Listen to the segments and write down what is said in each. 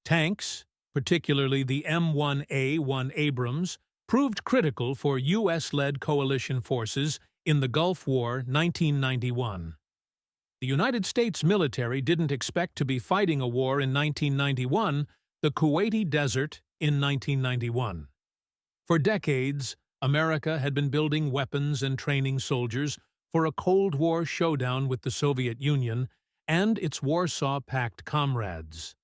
Tanks, particularly the M1 Abrams, proved critical for U.S.-led coalition forces in the Gulf War 1991. The United States military didn't expect to be fighting a war in 1991, the Kuwaiti Desert in 1991. For decades, America had been building weapons and training soldiers for a Cold War showdown with the Soviet Union and its Warsaw Pact comrades.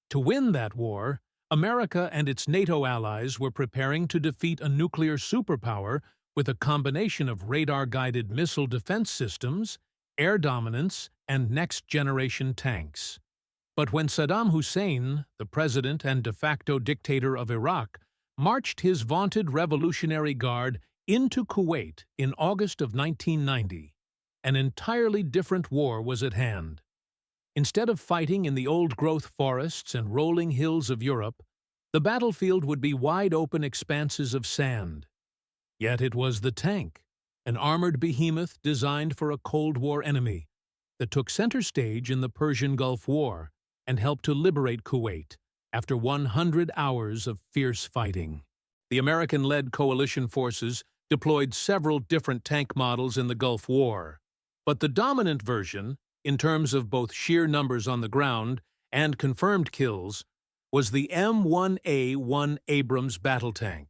To win that war, America and its NATO allies were preparing to defeat a nuclear superpower with a combination of radar-guided missile defense systems, air dominance, and next-generation tanks. But when Saddam Hussein, the president and de facto dictator of Iraq, marched his vaunted Revolutionary Guard into Kuwait in August of 1990, an entirely different war was at hand. Instead of fighting in the old-growth forests and rolling hills of Europe, the battlefield would be wide-open expanses of sand. Yet it was the tank, an armored behemoth designed for a Cold War enemy, that took center stage in the Persian Gulf War and helped to liberate Kuwait after 100 hours of fierce fighting. The American-led coalition forces deployed several different tank models in the Gulf War, but the dominant version, in terms of both sheer numbers on the ground and confirmed kills, was the M1 Abrams battle tank.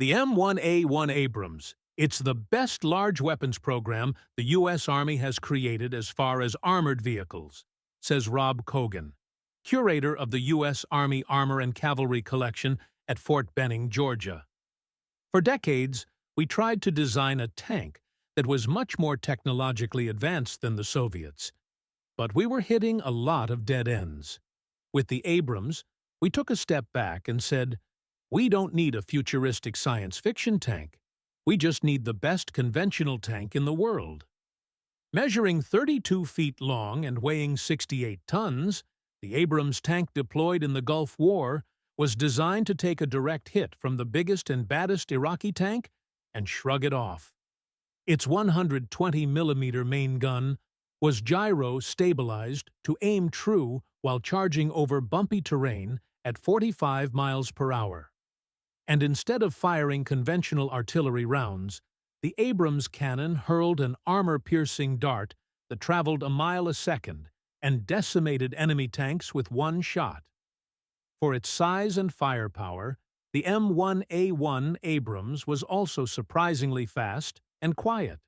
The M1 Abrams, it's the best large weapons program the U.S. Army has created as far as armored vehicles, says Rob Cogan, curator of the U.S. Army Armor and Cavalry Collection at Fort Benning, Georgia. For decades, we tried to design a tank that was much more technologically advanced than the Soviets, but we were hitting a lot of dead ends. With the Abrams, we took a step back and said, we don't need a futuristic science fiction tank. We just need the best conventional tank in the world. Measuring 32 feet long and weighing 68 tons, the Abrams tank deployed in the Gulf War was designed to take a direct hit from the biggest and baddest Iraqi tank and shrug it off. Its 120mm main gun was gyro-stabilized to aim true while charging over bumpy terrain at 45 miles per hour. And instead of firing conventional artillery rounds, the Abrams cannon hurled an armor-piercing dart that traveled a mile a second and decimated enemy tanks with one shot. For its size and firepower, the M1 Abrams was also surprisingly fast and quiet.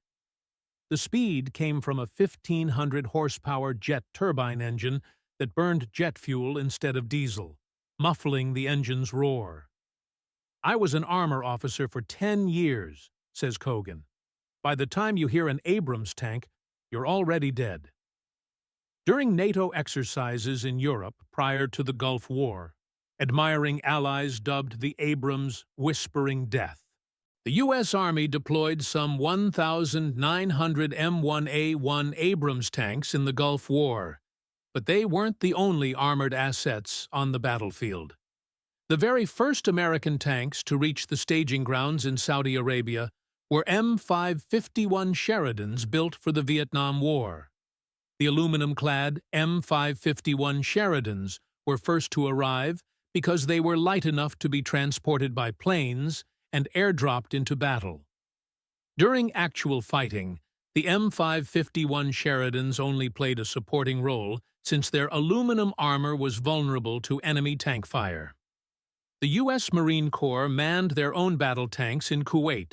The speed came from a 1,500-horsepower jet turbine engine that burned jet fuel instead of diesel, muffling the engine's roar. I was an armor officer for 10 years, says Cogan. By the time you hear an Abrams tank, you're already dead. During NATO exercises in Europe prior to the Gulf War, admiring allies dubbed the Abrams Whispering Death. The U.S. Army deployed some 1,900 M1 Abrams tanks in the Gulf War, but they weren't the only armored assets on the battlefield. The very first American tanks to reach the staging grounds in Saudi Arabia were M551 Sheridans built for the Vietnam War. The aluminum-clad M551 Sheridans were first to arrive because they were light enough to be transported by planes and airdropped into battle. During actual fighting, the M551 Sheridans only played a supporting role since their aluminum armor was vulnerable to enemy tank fire. The U.S. Marine Corps manned their own battle tanks in Kuwait,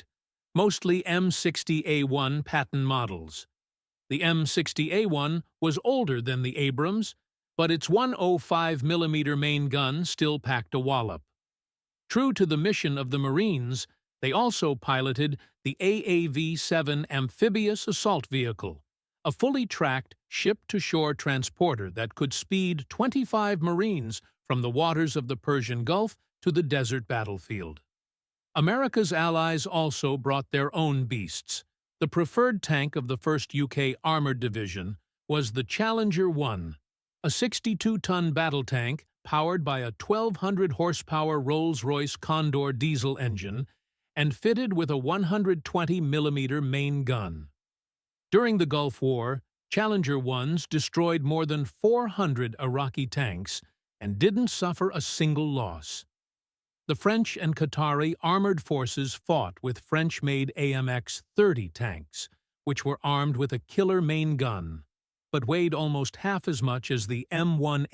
mostly M60A1 Patton models. The M60A1 was older than the Abrams, but its 105mm main gun still packed a wallop. True to the mission of the Marines, they also piloted the AAV-7 amphibious assault vehicle, a fully tracked ship-to-shore transporter that could speed 25 Marines from the waters of the Persian Gulf to the desert battlefield. America's allies also brought their own beasts. The preferred tank of the 1st UK Armoured Division was the Challenger 1, a 62-ton battle tank powered by a 1,200-horsepower Rolls-Royce Condor diesel engine and fitted with a 120mm main gun. During the Gulf War, Challenger 1s destroyed more than 400 Iraqi tanks and didn't suffer a single loss. The French and Qatari armored forces fought with French-made AMX-30 tanks, which were armed with a killer main gun, but weighed almost half as much as the M1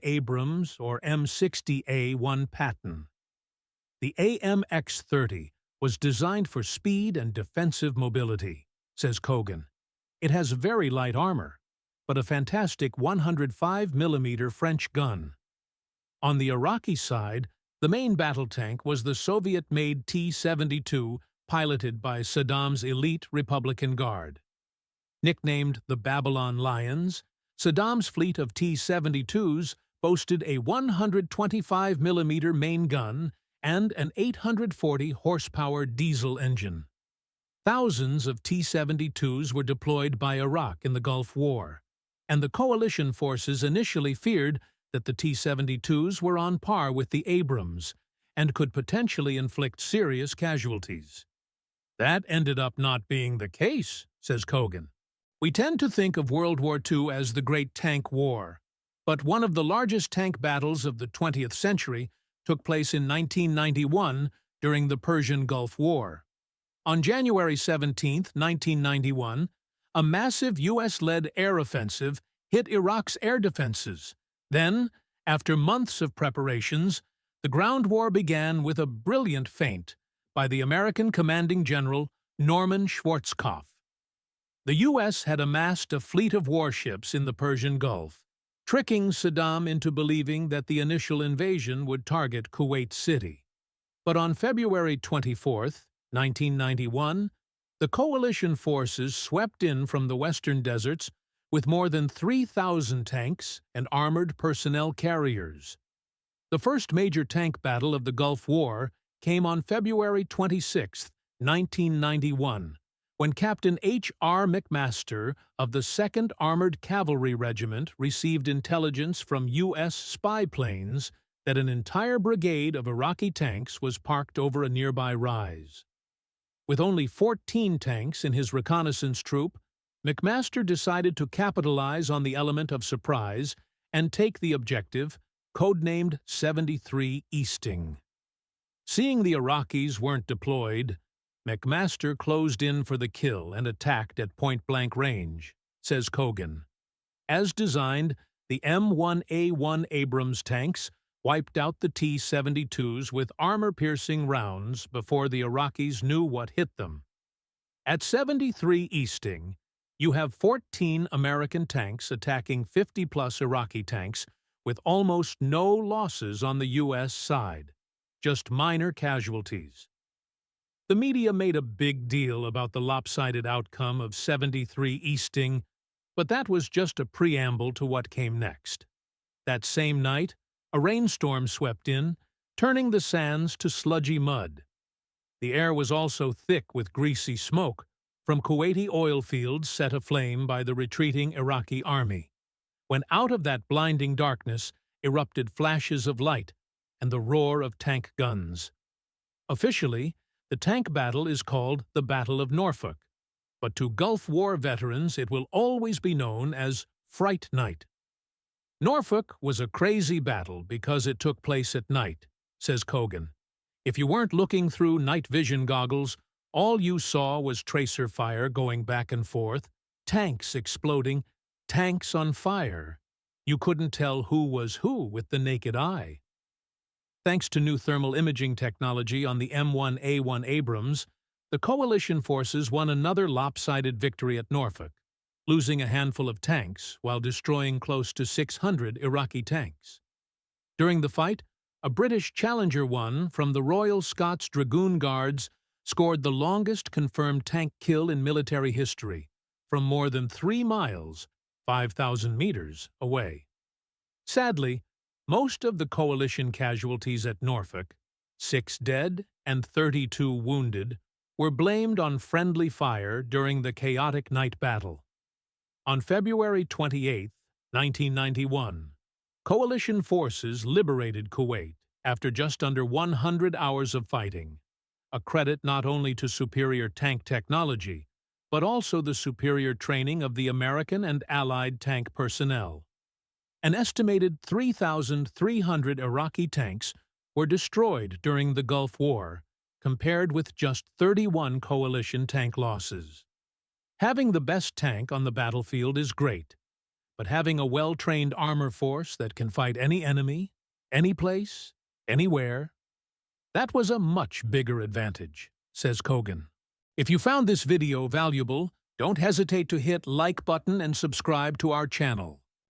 Abrams or M60A1 Patton. The AMX-30 was designed for speed and defensive mobility, says Kogan. It has very light armor, but a fantastic 105mm French gun. On the Iraqi side, the main battle tank was the Soviet-made T-72, piloted by Saddam's elite Republican Guard. Nicknamed the Babylon Lions, Saddam's fleet of T-72s boasted a 125mm main gun and an 840-horsepower diesel engine. Thousands of T-72s were deployed by Iraq in the Gulf War, and the coalition forces initially feared that the T-72s were on par with the Abrams and could potentially inflict serious casualties. That ended up not being the case, says Kogan. We tend to think of World War II as the Great Tank War, but one of the largest tank battles of the 20th century took place in 1991 during the Persian Gulf War. On January 17, 1991, a massive U.S.-led air offensive hit Iraq's air defenses. Then, after months of preparations, the ground war began with a brilliant feint by the American commanding general Norman Schwarzkopf. The U.S. had amassed a fleet of warships in the Persian Gulf, tricking Saddam into believing that the initial invasion would target Kuwait City. But on February 24, 1991, the coalition forces swept in from the western deserts with more than 3,000 tanks and armored personnel carriers. The first major tank battle of the Gulf War came on February 26, 1991, when Captain H.R. McMaster of the 2nd Armored Cavalry Regiment received intelligence from U.S. spy planes that an entire brigade of Iraqi tanks was parked over a nearby rise. With only 14 tanks in his reconnaissance troop, McMaster decided to capitalize on the element of surprise and take the objective, codenamed 73 Easting. Seeing the Iraqis weren't deployed, McMaster closed in for the kill and attacked at point-blank range, says Kogan. As designed, the M1 Abrams tanks wiped out the T-72s with armor-piercing rounds before the Iraqis knew what hit them. At 73 Easting, you have 14 American tanks attacking 50-plus Iraqi tanks with almost no losses on the U.S. side, just minor casualties. The media made a big deal about the lopsided outcome of 73 Easting, but that was just a preamble to what came next. That same night, a rainstorm swept in, turning the sands to sludgy mud. The air was also thick with greasy smoke from Kuwaiti oil fields set aflame by the retreating Iraqi army, when out of that blinding darkness erupted flashes of light and the roar of tank guns. Officially, the tank battle is called the Battle of Norfolk, but to Gulf War veterans it will always be known as Fright Night. Norfolk was a crazy battle because it took place at night, says Kogan. If you weren't looking through night vision goggles, all you saw was tracer fire going back and forth, tanks exploding, tanks on fire. You couldn't tell who was who with the naked eye. Thanks to new thermal imaging technology on the M1 Abrams, the coalition forces won another lopsided victory at Norfolk, losing a handful of tanks while destroying close to 600 Iraqi tanks. During the fight, a British Challenger 1 from the Royal Scots Dragoon Guards scored the longest confirmed tank kill in military history, from more than 3 miles, 5,000 meters, away. Sadly, most of the coalition casualties at Norfolk, 6 dead and 32 wounded, were blamed on friendly fire during the chaotic night battle. On February 28, 1991, coalition forces liberated Kuwait after just under 100 hours of fighting, a credit not only to superior tank technology, but also the superior training of the American and Allied tank personnel. An estimated 3,300 Iraqi tanks were destroyed during the Gulf War, compared with just 31 coalition tank losses. Having the best tank on the battlefield is great, but having a well-trained armor force that can fight any enemy, any place, anywhere, that was a much bigger advantage, says Kogan. If you found this video valuable, don't hesitate to hit like button and subscribe to our channel.